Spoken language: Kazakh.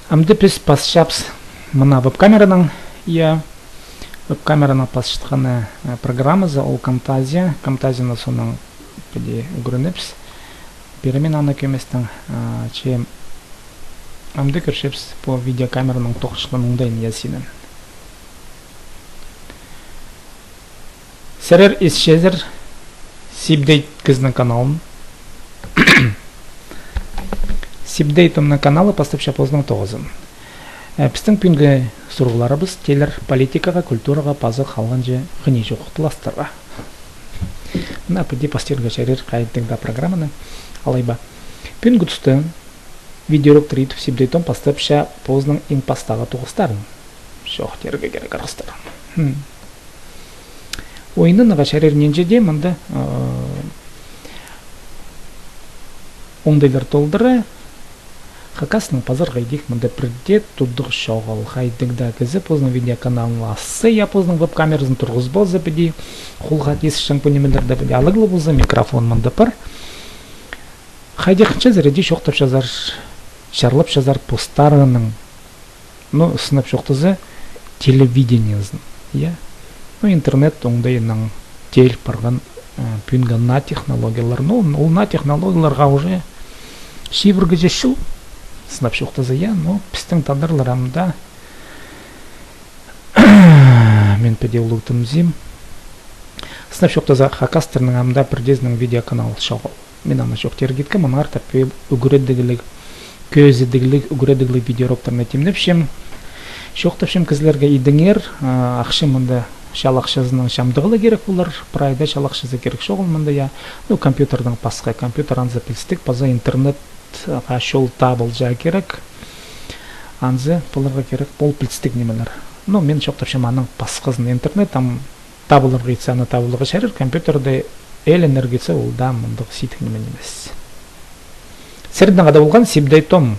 Амды біз пасшапс мына веб-камераның, я веб-камераны пасшытқаны программазы ол Camtasia. Camtasia'ны соның педе үгірініпс. Беремен аны көместің че амды көршепс по видеокамераның тоқшылын ұңдайын ясинын. Сәрер исшезір Сибдейт кізінің каналын. Сибдейтімнің каналы пастыпша позның тоғызын. Біздің пүнгі сұрғыларыбыз телер политикаға, культураға, пазы қалған же ғыни жоқтыластырға. Мына пүнді пастерға шәрер қайыттыңда программаны алайба. Пүнгі тұсты видеорок тритіп Сибдейтім пастыпша позның ең пастаға тоғыстарын. Шоқ терге керек арқыстырын. Ойынын аға шәрерінен жеде мұнда оңдайлар толдыры Хакасның пазар ғайдек мұнда бірде тұдық шоғал ғайдықда кізі позның видеоканалын ласы, я позның веб-камерызын тұрғыз болзы біде, құлғат есі шаңпөнемелерді біде алығылы болзы микрофон мұнда пар. Ғайдекінші зіреде шоқтап жазар, шарлап жазар постарының, сынып шоқтызы телевидениязын. Интернет оңдайының тел парған пүнгі на технологиялар. Ол на технологияларға уже шивіргі жешіл. Сынап шоқтызы, пістің тадырларамда мен пәде ұлықтым зим. Сынап шоқтызы Хакастерның амда бірдезінің видеоканал шоғыл. Мен ана шоқтер кеткі, мұнар тәпе үгіредігілік, көзідігілік, үгіредігілік видеороптарына темнепшем. Шоқтапшем кізлерге идіңер, ақшым мұнда шалақшызының шамдығылы керек болар, прайда шалақшызы керек шоғыл мұнда я. Компьютердің пасқа, компьютер анзы пілстік, паза интернет шол табыл жа керек, анзы бұларға керек бол пілстік немелер. Мен шоқтапшым аның пасқызын интернет, табылыр ғитса, аны табылығы шәрір, компьютерді әл энергетсі ол да мұндық ситік немен емес. Сәрдің ада болған Сибдейтім